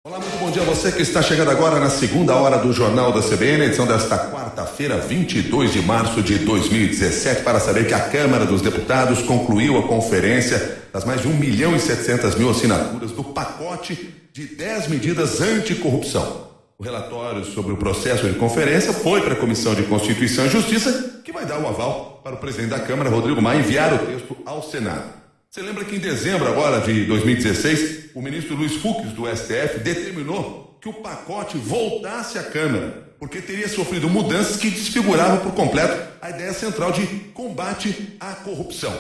Olá, muito bom dia a você que está chegando agora na segunda hora do Jornal da CBN, edição desta quarta-feira, 22 de março de 2017, para saber que a Câmara dos Deputados concluiu a conferência das mais de 1.700.000 assinaturas do pacote de 10 medidas anticorrupção. O relatório sobre o processo de conferência foi para a Comissão de Constituição e Justiça, que vai dar o aval para o presidente da Câmara, Rodrigo Maia, enviar o texto ao Senado. Você lembra que em dezembro agora de 2016, o ministro Luiz Fux do STF determinou que o pacote voltasse à Câmara, porque teria sofrido mudanças que desfiguravam por completo a ideia central de combate à corrupção.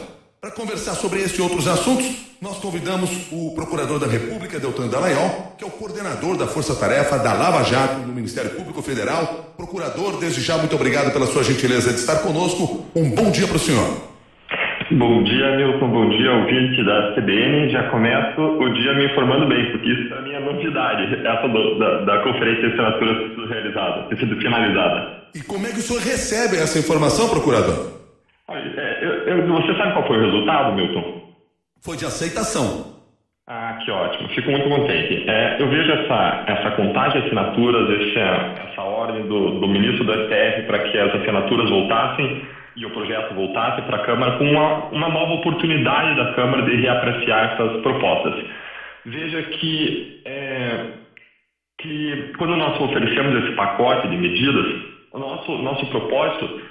Para conversar sobre este e outros assuntos, nós convidamos o Procurador da República, Deltan Dallagnol, que é o coordenador da Força Tarefa da Lava Jato no Ministério Público Federal. Procurador, desde já, muito obrigado pela sua gentileza de estar conosco. Um bom dia para o senhor. Bom dia, Milton. Bom dia, ouvinte da CBN. Já começo o dia me informando bem, porque isso para mim é novidade, essa da conferência de assinaturas realizada, ter sido finalizada. E como é que o senhor recebe essa informação, procurador? Você sabe qual foi o resultado, Milton? Foi de aceitação. Ah, que ótimo. Fico muito contente. Eu vejo essa contagem de assinaturas, essa ordem do ministro do STF para que as assinaturas voltassem e o projeto voltasse para a Câmara com uma nova oportunidade da Câmara de reapreciar essas propostas. Veja que quando nós oferecemos esse pacote de medidas, o nosso propósito,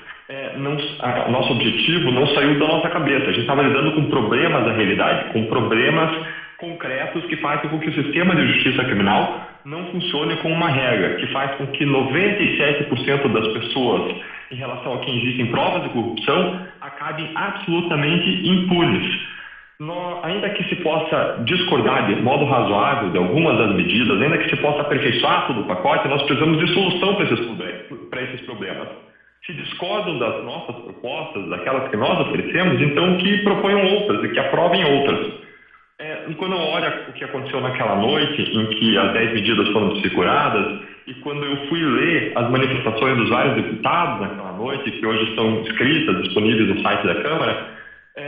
o nosso objetivo não saiu da nossa cabeça. A gente estava lidando com problemas da realidade, com problemas concretos que fazem com que o sistema de justiça criminal não funcione como uma regra, que faz com que 97% das pessoas, em relação a quem existem provas de corrupção, acabem absolutamente impunes. Ainda que se possa discordar de modo razoável de algumas das medidas, ainda que se possa aperfeiçoar todo o pacote, nós precisamos de solução para esses problemas. Se discordam das nossas propostas, daquelas que nós oferecemos, então que proponham outras e que aprovem outras. Quando eu olho o que aconteceu naquela noite em que as 10 medidas foram desfiguradas e quando eu fui ler as manifestações dos vários deputados naquela noite, que hoje estão escritas, disponíveis no site da Câmara,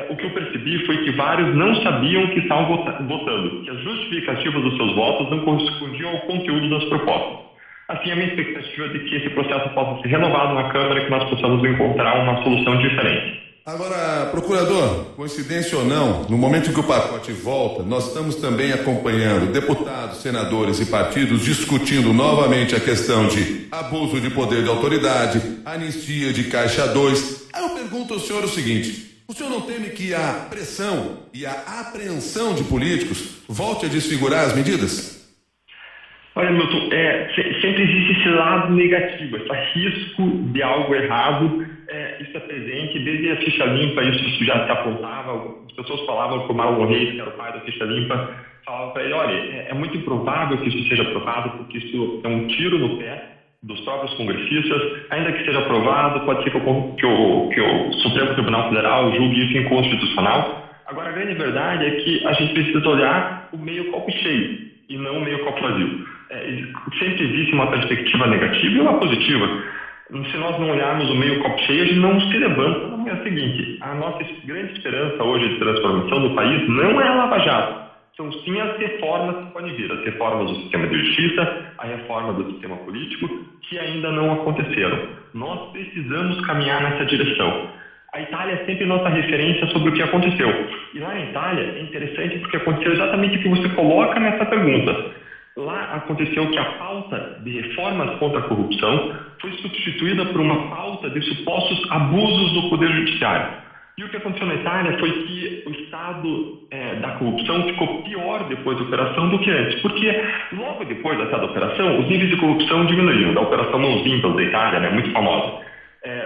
o que eu percebi foi que vários não sabiam que estavam votando, que as justificativas dos seus votos não correspondiam ao conteúdo das propostas. Assim, a minha expectativa é de que esse processo possa ser renovado na Câmara e que nós possamos encontrar uma solução diferente. Agora, procurador, coincidência ou não, no momento em que o pacote volta, nós estamos também acompanhando deputados, senadores e partidos discutindo novamente a questão de abuso de poder de autoridade, anistia de Caixa 2. Aí eu pergunto ao senhor o seguinte: o senhor não teme que a pressão e a apreensão de políticos volte a desfigurar as medidas? Olha, Milton, sempre existe esse lado negativo, esse risco de algo errado, isso é presente, desde a ficha limpa, isso já se apontava, as pessoas falavam que o Marlon Reis, que era o pai da ficha limpa, falava para ele, olha, é muito improvável que isso seja aprovado, porque isso é um tiro no pé dos próprios congressistas, ainda que seja aprovado, pode ser que o Supremo Tribunal Federal julgue isso inconstitucional. Agora, a grande verdade é que a gente precisa olhar o meio copo cheio e não o meio copo vazio. Sempre existe uma perspectiva negativa e uma positiva. Se nós não olharmos o meio copo cheio, a gente não se levanta na manhã seguinte. A nossa grande esperança hoje de transformação do país não é a Lava Jato. São sim as reformas que podem vir, as reformas do sistema de justiça, a reforma do sistema político, que ainda não aconteceram. Nós precisamos caminhar nessa direção. A Itália é sempre nossa referência sobre o que aconteceu. E lá na Itália é interessante porque aconteceu exatamente o que você coloca nessa pergunta. Lá aconteceu que a pauta de reformas contra a corrupção foi substituída por uma pauta de supostos abusos do Poder Judiciário. E o que aconteceu na Itália foi que o estado da corrupção ficou pior depois da operação do que antes. Porque logo depois da operação, os níveis de corrupção diminuíram. Da Operação Mãos Limpas da Itália, muito famosa.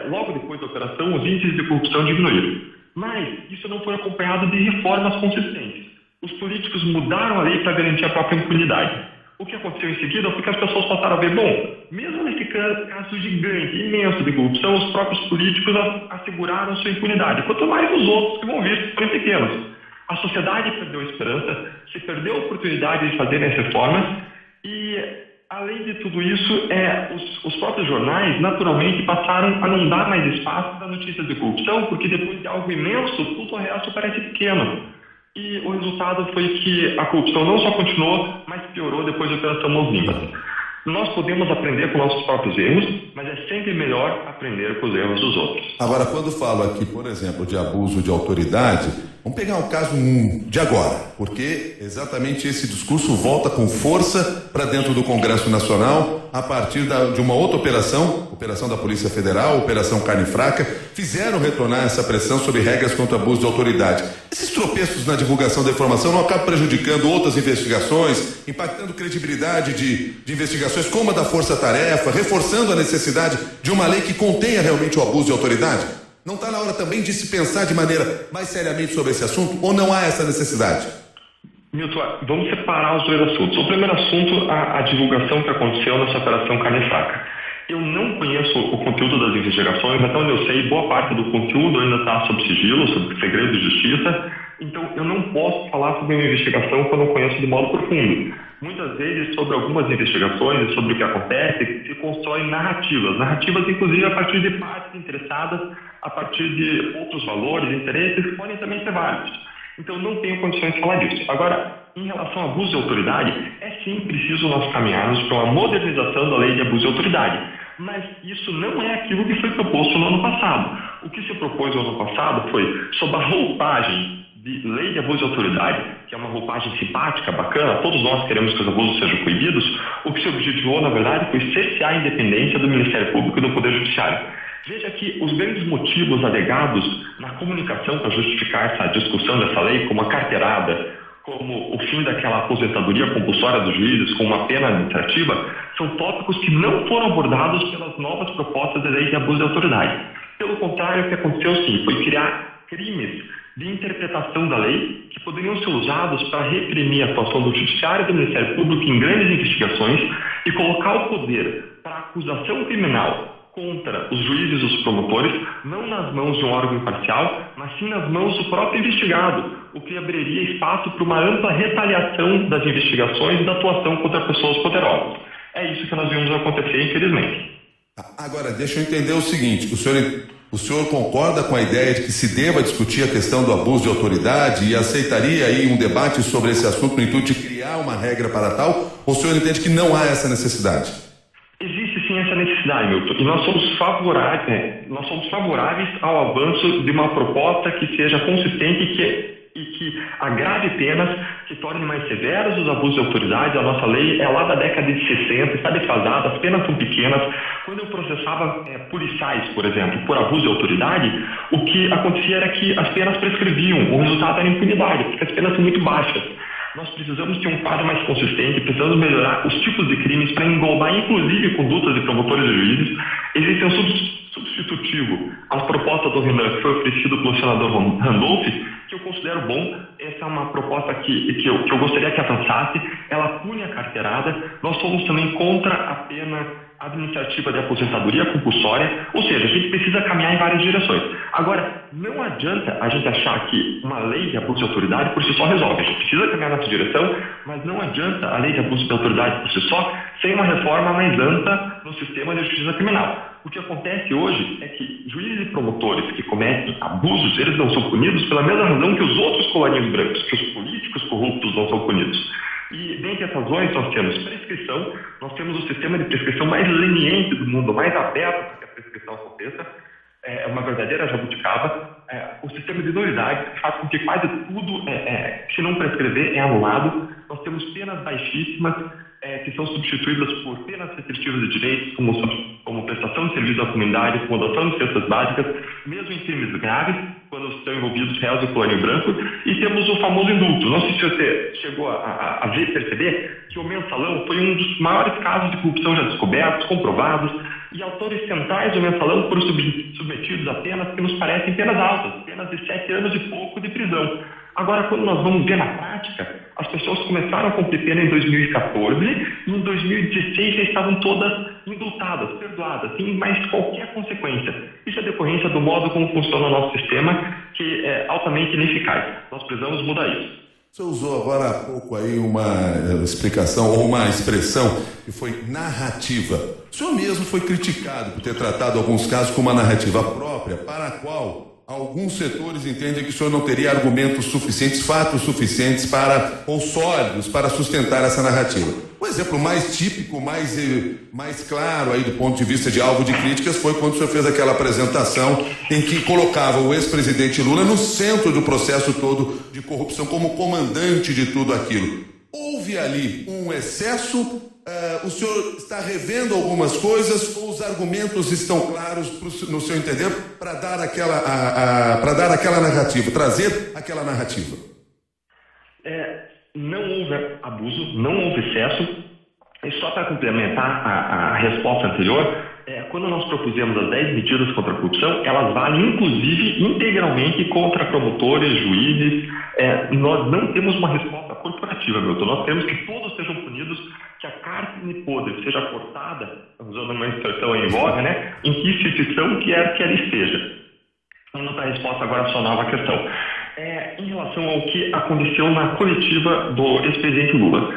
Logo depois da operação, os índices de corrupção diminuíram. Mas isso não foi acompanhado de reformas consistentes. Os políticos mudaram a lei para garantir a própria impunidade. O que aconteceu em seguida foi que as pessoas passaram a ver, mesmo nesse caso gigante, imenso de corrupção, os próprios políticos asseguraram sua impunidade, quanto mais os outros que vão vir forem pequenos. A sociedade perdeu a esperança, se perdeu a oportunidade de fazer as reformas e, além de tudo isso, os próprios jornais, naturalmente, passaram a não dar mais espaço para notícias de corrupção, porque depois de algo imenso, tudo o resto parece pequeno. E o resultado foi que a corrupção não só continuou, mas piorou depois da Operação Mãos Limpas. Nós podemos aprender com nossos próprios erros, mas é sempre melhor aprender com os erros dos outros. Agora, quando falo aqui, por exemplo, de abuso de autoridade, vamos pegar um caso de agora, porque exatamente esse discurso volta com força para dentro do Congresso Nacional a partir de uma outra operação da Polícia Federal, Operação Carne Fraca, fizeram retornar essa pressão sobre regras contra abuso de autoridade. Esses tropeços na divulgação da informação não acabam prejudicando outras investigações, impactando credibilidade de investigações como a da Força Tarefa, reforçando a necessidade de uma lei que contenha realmente o abuso de autoridade? Não está na hora também de se pensar de maneira mais seriamente sobre esse assunto, ou não há essa necessidade? Milton, vamos separar os dois assuntos. O primeiro assunto, a divulgação que aconteceu nessa Operação Carne Fraca. Eu não conheço o conteúdo das investigações, até onde eu sei, boa parte do conteúdo ainda está sob sigilo, sob segredo de justiça, então eu não posso falar sobre uma investigação que eu não conheço de modo profundo. Muitas vezes, sobre algumas investigações, sobre o que acontece, se constroem narrativas inclusive a partir de partes interessadas, a partir de outros valores, interesses que podem também ser válidos. Então, não tenho condições de falar disso. Agora, em relação ao abuso de autoridade, é sim preciso nós caminharmos para uma modernização da lei de abuso de autoridade. Mas isso não é aquilo que foi proposto no ano passado. O que se propôs no ano passado foi, sob a roupagem de lei de abuso de autoridade, que é uma roupagem simpática, bacana, todos nós queremos que os abusos sejam coibidos, o que se objetivou, na verdade, foi cercear a independência do Ministério Público e do Poder Judiciário. Veja que os grandes motivos alegados na comunicação para justificar essa discussão dessa lei, como a carteirada, como o fim daquela aposentadoria compulsória dos juízes com uma pena administrativa, são tópicos que não foram abordados pelas novas propostas de lei de abuso de autoridade. Pelo contrário, o que aconteceu sim foi criar crimes de interpretação da lei que poderiam ser usados para reprimir a atuação do Judiciário e do Ministério Público em grandes investigações e colocar o poder para acusação criminal contra os juízes e os promotores, não nas mãos de um órgão imparcial, mas sim nas mãos do próprio investigado, o que abriria espaço para uma ampla retaliação das investigações e da atuação contra pessoas poderosas. É isso que nós vimos acontecer, infelizmente. Agora, deixa eu entender o seguinte, o senhor concorda com a ideia de que se deva discutir a questão do abuso de autoridade e aceitaria aí um debate sobre esse assunto no intuito de criar uma regra para tal, ou o senhor entende que não há essa necessidade? Existe sim essa necessidade, Milton, e nós somos favoráveis ao avanço de uma proposta que seja consistente e que agrave penas, que torne mais severos os abusos de autoridade. A nossa lei é lá da década de 60, está defasada, as penas são pequenas. Quando eu processava policiais, por exemplo, por abuso de autoridade, o que acontecia era que as penas prescreviam, o resultado era impunidade, porque as penas são muito baixas. Nós precisamos ter um quadro mais consistente, precisamos melhorar os tipos de crimes para englobar, inclusive, condutas de promotores e juízes. Existe um substitutivo às propostas do Renan, que foi oferecido pelo senador Randolph, que eu considero bom. Essa é uma proposta que eu gostaria que avançasse. Ela pune a carteirada. Nós somos também contra a pena administrativa de aposentadoria compulsória, ou seja, a gente precisa caminhar em várias direções. Agora, não adianta a gente achar que uma lei de abuso de autoridade por si só resolve. A gente precisa caminhar nessa direção, mas não adianta a lei de abuso de autoridade por si só sem uma reforma mais ampla no sistema de justiça criminal. O que acontece hoje é que juízes e promotores que cometem abusos, eles não são punidos pela mesma razão que os outros colarinhos brancos, que os políticos corruptos não são punidos. E, dentre essas razões, nós temos prescrição, nós temos o sistema de prescrição mais leniente do mundo, mais aberto para que a prescrição aconteça, é uma verdadeira jabuticaba. O sistema de nulidade faz com que quase tudo, se não prescrever, é anulado. Nós temos penas baixíssimas, que são substituídas por penas restritivas de direitos, como prestação de serviço à comunidade, como adoção de cestas básicas, mesmo em crimes graves, quando estão envolvidos réus e colarinho branco, e temos o famoso indulto. Não sei se você chegou a perceber que o mensalão foi um dos maiores casos de corrupção já descobertos, comprovados, e autores centrais do mensalão foram submetidos a penas que nos parecem penas altas, penas de 7 anos e pouco de prisão. Agora, quando nós vamos ver na prática, as pessoas começaram a cumprir pena em 2014 e em 2016 já estavam todas indultadas, perdoadas, sem mais qualquer consequência. Isso é decorrência do modo como funciona o nosso sistema, que é altamente ineficaz. Nós precisamos mudar isso. Você usou agora há pouco aí uma explicação ou uma expressão que foi narrativa. O senhor mesmo foi criticado por ter tratado alguns casos com uma narrativa própria, para a qual alguns setores entendem que o senhor não teria argumentos suficientes, fatos suficientes ou sólidos para sustentar essa narrativa. O exemplo mais típico, mais claro aí do ponto de vista de alvo de críticas foi quando o senhor fez aquela apresentação em que colocava o ex-presidente Lula no centro do processo todo de corrupção como comandante de tudo aquilo. Houve ali um excesso? O senhor está revendo algumas coisas ou os argumentos estão claros no seu entender para dar aquela narrativa, trazer aquela narrativa? Não houve abuso, não houve excesso. E só para complementar a resposta anterior, quando nós propusemos as 10 medidas contra a corrupção, elas valem inclusive integralmente contra promotores, juízes. Nós não temos uma resposta corporativa, Milton. Nós temos que todos sejam punidos, que a carne podre seja cortada, usando uma expressão em voga, né, em que instituição quer que ela esteja. Vamos para a resposta agora à sua nova questão. Em relação ao que aconteceu na coletiva do ex-presidente Lula.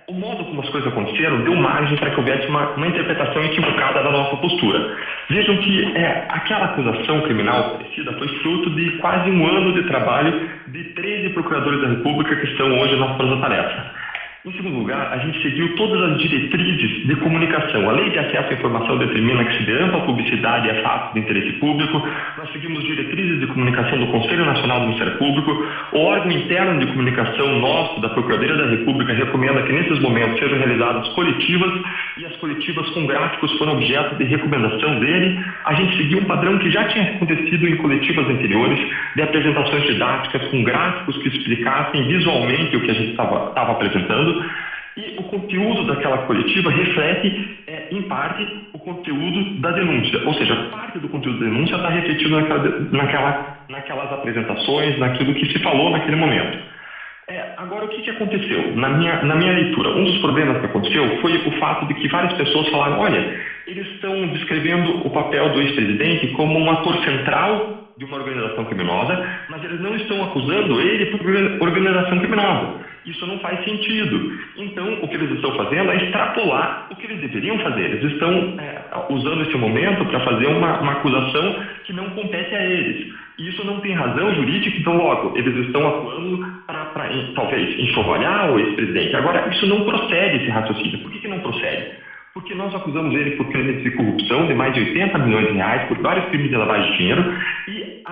O modo como as coisas aconteceram deu margem para que houvesse uma interpretação equivocada da nossa postura. Vejam que aquela acusação criminal oferecida foi fruto de quase um ano de trabalho de 13 procuradores da República que estão hoje na Força Tarefa. Em segundo lugar, a gente seguiu todas as diretrizes de comunicação. A Lei de Acesso à Informação determina que se dê ampla publicidade a fatos de interesse público. Nós seguimos diretrizes de comunicação do Conselho Nacional do Ministério Público. O órgão interno de comunicação nosso, da Procuradoria da República, recomenda que nesses momentos sejam realizadas coletivas, e as coletivas com gráficos foram objeto de recomendação dele. A gente seguiu um padrão que já tinha acontecido em coletivas anteriores, de apresentações didáticas com gráficos que explicassem visualmente o que a gente estava apresentando. E o conteúdo daquela coletiva reflete, em parte, o conteúdo da denúncia. Ou seja, parte do conteúdo da denúncia está refletido naquelas apresentações, naquilo que se falou naquele momento. Agora, o que aconteceu? Na minha leitura, um dos problemas que aconteceu foi o fato de que várias pessoas falaram: olha, eles estão descrevendo o papel do ex-presidente como um ator central de uma organização criminosa, mas eles não estão acusando ele por organização criminosa. Isso não faz sentido. Então, o que eles estão fazendo é extrapolar o que eles deveriam fazer. Eles estão usando esse momento para fazer uma acusação que não compete a eles. E isso não tem razão jurídica, então, logo, eles estão atuando para talvez, enxovalhar o ex-presidente. Agora, isso não procede, esse raciocínio. Por que não procede? Porque nós acusamos ele por crimes de corrupção de mais de 80 milhões de reais, por vários crimes de lavagem de dinheiro, e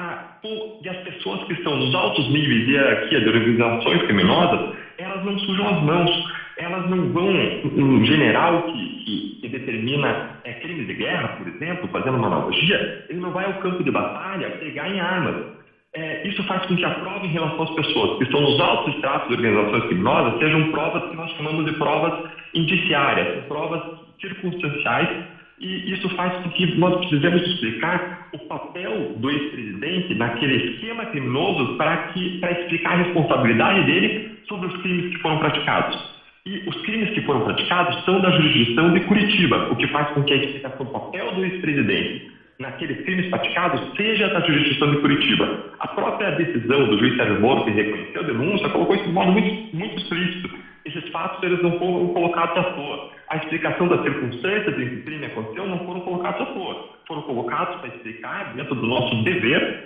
as pessoas que estão nos altos níveis de hierarquia de organizações criminosas, elas não sujam as mãos, elas não vão, um general que determina crimes de guerra, por exemplo, fazendo uma analogia, ele não vai ao campo de batalha pegar em armas. Isso faz com que a prova em relação às pessoas que estão nos altos estratos de organizações criminosas sejam provas que nós chamamos de provas indiciárias, provas circunstanciais, e isso faz com que nós precisemos explicar o papel do ex-presidente naquele esquema criminoso para explicar a responsabilidade dele sobre os crimes que foram praticados. E os crimes que foram praticados são da jurisdição de Curitiba, o que faz com que a explicação do papel do ex-presidente naqueles crimes praticados seja da jurisdição de Curitiba. A própria decisão do juiz Sérgio Moro, que reconheceu a denúncia, colocou isso de modo muito, muito explícito. Esses fatos eles não foram colocados à toa. A explicação das circunstâncias em que o crime aconteceu não foram colocados à toa. Foram colocados para explicar, dentro do nosso dever,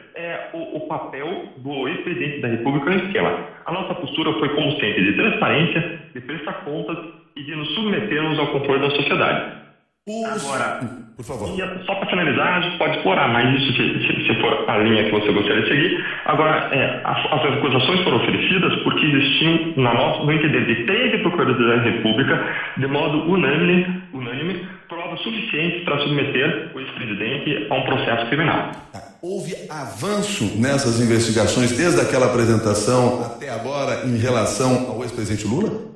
o papel do ex-presidente da República no esquema. A nossa postura foi, como sempre, de transparência, de prestar contas e de nos submetermos ao controle da sociedade. Agora, por favor. Só para finalizar, a gente pode explorar mais isso se for a linha que você gostaria de seguir. Agora, as acusações foram oferecidas porque existiam, no entender de 13 procuradores da República, de modo unânime, provas suficientes para submeter o ex-presidente a um processo criminal. Houve avanço nessas investigações desde aquela apresentação até agora em relação ao ex-presidente Lula?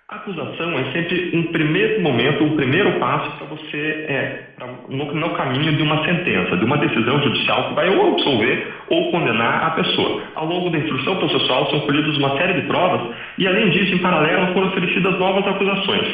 A acusação é sempre um primeiro momento, um primeiro passo para você, no caminho de uma sentença, de uma decisão judicial que vai ou absolver ou condenar a pessoa. Ao longo da instrução processual são colhidas uma série de provas e, além disso, em paralelo, foram oferecidas novas acusações.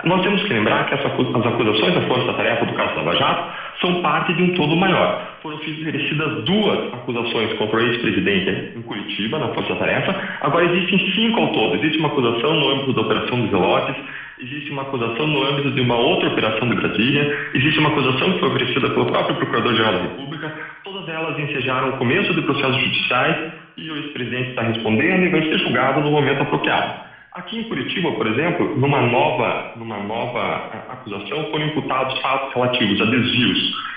Nós temos que lembrar que as acusações da Força Tarefa do caso Lava Jato são parte de um todo maior. Foram oferecidas 2 acusações contra o ex-presidente em Curitiba, na Força Tarefa. Agora existem 5 ao todo. Existe uma acusação no âmbito da Operação dos Zelotes, existe uma acusação no âmbito de uma outra operação de Brasília, existe uma acusação que foi oferecida pelo próprio Procurador-Geral da República. Todas todas elas ensejaram o começo de processos judiciais e o ex-presidente está respondendo e vai ser julgado no momento apropriado. Aqui em Curitiba, por exemplo, numa nova acusação, foram imputados fatos relativos a desvios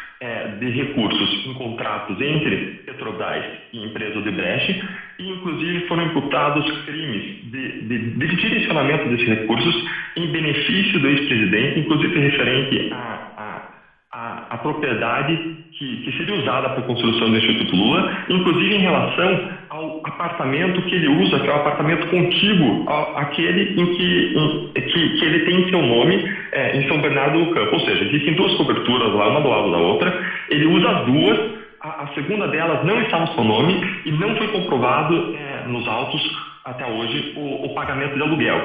de recursos em contratos entre Petrobras e empresa Odebrecht e, inclusive, foram imputados crimes de direcionamento desses recursos em benefício do ex-presidente, inclusive referente à propriedade que seria usada para a construção do Instituto Lula, inclusive em relação ao apartamento que ele usa, que é o apartamento contíguo àquele que ele tem em seu nome em São Bernardo do Campo. Ou seja, existem duas coberturas lá, uma do lado da outra, ele usa as duas, a segunda delas não está no seu nome e não foi comprovado nos autos até hoje o pagamento de aluguel.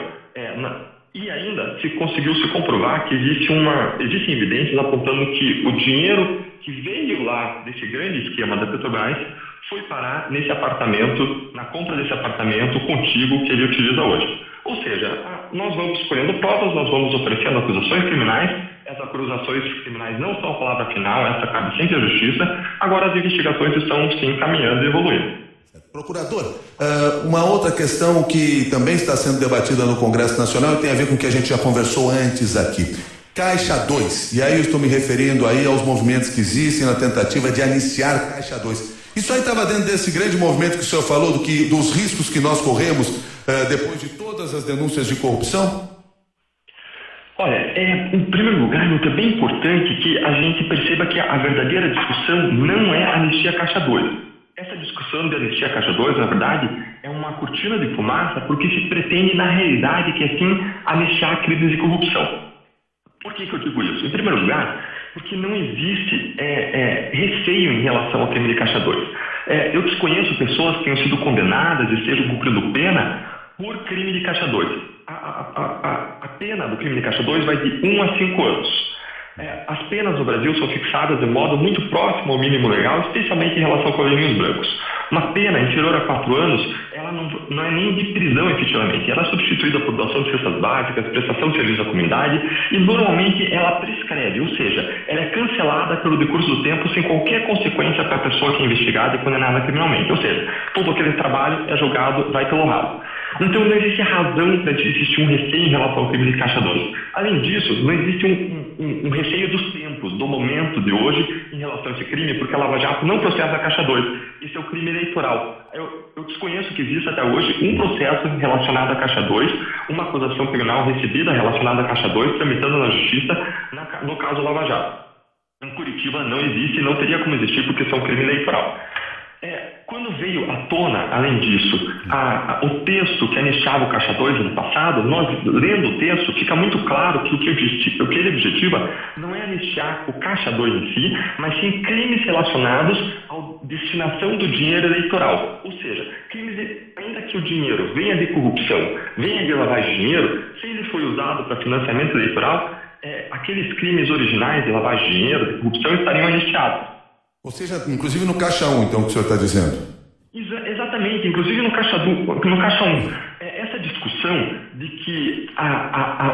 E ainda conseguiu se comprovar que existem evidências apontando que o dinheiro que veio lá desse grande esquema da Petrobras foi parar nesse apartamento, na compra desse apartamento contíguo que ele utiliza hoje. Ou seja, nós vamos escolhendo provas, nós vamos oferecendo acusações criminais, essas acusações criminais não são a palavra final, essa cabe sempre à justiça, agora as investigações estão sim caminhando e evoluindo. Procurador, uma outra questão que também está sendo debatida no Congresso Nacional e tem a ver com o que a gente já conversou antes aqui. Caixa 2, e aí eu estou me referindo aí aos movimentos que existem na tentativa de aniciar Caixa 2. Isso aí estava dentro desse grande movimento que o senhor falou, dos riscos que nós corremos depois de todas as denúncias de corrupção? Olha, em primeiro lugar, é bem importante que a gente perceba que a verdadeira discussão não é a anistia Caixa 2. Essa discussão de anistia Caixa 2, na verdade, é uma cortina de fumaça porque se pretende, na realidade, que assim, anistiar crimes de corrupção. Por que eu digo isso? Em primeiro lugar, porque não existe receio em relação ao crime de Caixa 2. Eu desconheço pessoas que tenham sido condenadas e estejam cumprindo pena por crime de Caixa 2. A pena do crime de Caixa 2 vai de 1 a 5 anos. As penas no Brasil são fixadas de modo muito próximo ao mínimo legal, especialmente em relação a colarinhos brancos. Uma pena inferior a 4 anos, ela não é nem de prisão efetivamente, ela é substituída por doação de cestas básicas, prestação de serviço à comunidade e normalmente ela prescreve, ou seja, ela é cancelada pelo decurso do tempo sem qualquer consequência para a pessoa que é investigada e condenada criminalmente, ou seja, todo aquele trabalho é julgado, vai pelo ralo. Então não existe razão para existir um receio em relação ao crime de Caixa 2. Além disso, não existe um receio dos tempos, do momento de hoje em relação a esse crime, porque a Lava Jato não processa a Caixa 2. Esse é o crime eleitoral. Eu desconheço que existe até hoje um processo relacionado à Caixa 2, uma acusação criminal recebida relacionada à Caixa 2, tramitando na Justiça no caso Lava Jato. Em Curitiba não existe e não teria como existir porque isso é um crime eleitoral. Quando veio à tona, além disso, o texto que anistiava o Caixa 2 no passado, nós, lendo o texto, fica muito claro que o que ele objetiva não é anistiar o Caixa 2 em si, mas sim crimes relacionados à destinação do dinheiro eleitoral. Ou seja, ainda que o dinheiro venha de corrupção, venha de lavagem de dinheiro, se ele foi usado para financiamento eleitoral, aqueles crimes originais de lavagem de dinheiro, de corrupção, estariam anistiados. Ou seja, inclusive no Caixa 1, então, que o senhor está dizendo? Exatamente, inclusive no Caixa 1. Essa discussão de que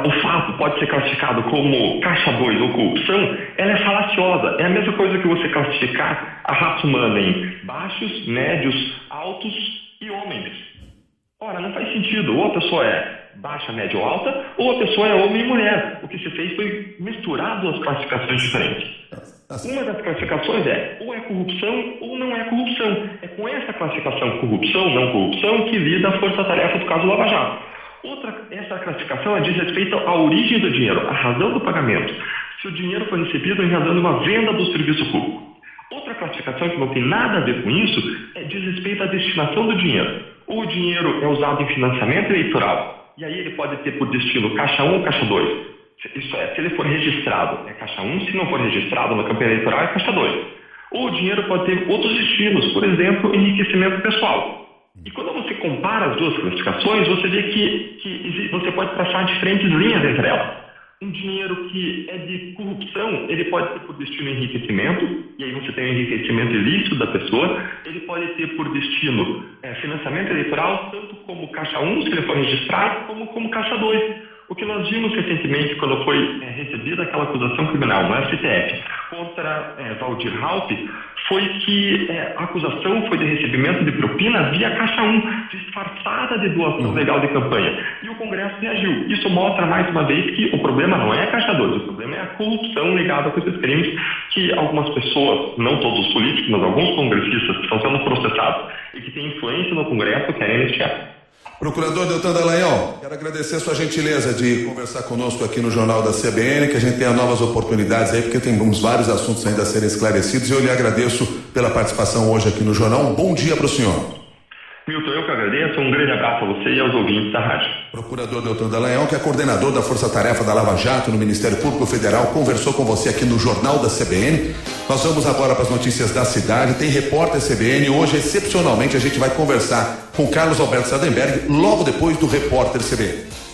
o fato pode ser classificado como Caixa 2 ou corrupção, ela é falaciosa. É a mesma coisa que você classificar a raça humana em baixos, médios, altos e homens. Ora, não faz sentido. Ou a pessoa é baixa, média ou alta, ou a pessoa é homem e mulher. O que se fez foi misturar duas classificações diferentes. Uma das classificações ou é corrupção ou não é corrupção. É com essa classificação, corrupção, não corrupção, que lida a força-tarefa do caso Lava Jato. Essa classificação diz respeito à origem do dinheiro, à razão do pagamento. Se o dinheiro foi recebido em razão de uma venda do serviço público. Outra classificação que não tem nada a ver com isso diz respeito à destinação do dinheiro. Ou o dinheiro é usado em financiamento eleitoral, e aí ele pode ter por destino Caixa 1 ou Caixa 2. Isso se ele for registrado, é Caixa 1, se não for registrado na campanha eleitoral, é Caixa 2. Ou o dinheiro pode ter outros destinos, por exemplo, enriquecimento pessoal. E quando você compara as duas classificações, você vê que você pode traçar diferentes linhas entre elas. Um dinheiro que é de corrupção, ele pode ter por destino enriquecimento, e aí você tem o enriquecimento ilícito da pessoa. Ele pode ter por destino financiamento eleitoral, tanto como Caixa 1, se ele for registrado, como Caixa 2. O que nós vimos recentemente, quando foi recebida aquela acusação criminal no STF contra Valdir Raupp, foi que a acusação foi de recebimento de propina via Caixa 1, disfarçada de doação legal de campanha. E o Congresso reagiu. Isso mostra mais uma vez que o problema não é a Caixa 2, o problema é a corrupção ligada com esses crimes que algumas pessoas, não todos os políticos, mas alguns congressistas que estão sendo processados e que têm influência no Congresso querem anistiar. Procurador Deltan Dallagnol, quero agradecer a sua gentileza de conversar conosco aqui no Jornal da CBN, que a gente tenha novas oportunidades aí, porque temos vários assuntos ainda a serem esclarecidos, e eu lhe agradeço pela participação hoje aqui no Jornal. Um bom dia para o senhor. Milton, eu que agradeço, um grande abraço a você e aos ouvintes da rádio. Procurador Deltan Dallagnol, que é coordenador da Força Tarefa da Lava Jato no Ministério Público Federal, conversou com você aqui no Jornal da CBN. Nós vamos agora para as notícias da cidade. Tem Repórter CBN. Hoje, excepcionalmente, a gente vai conversar com Carlos Alberto Sadenberg logo depois do Repórter CBN.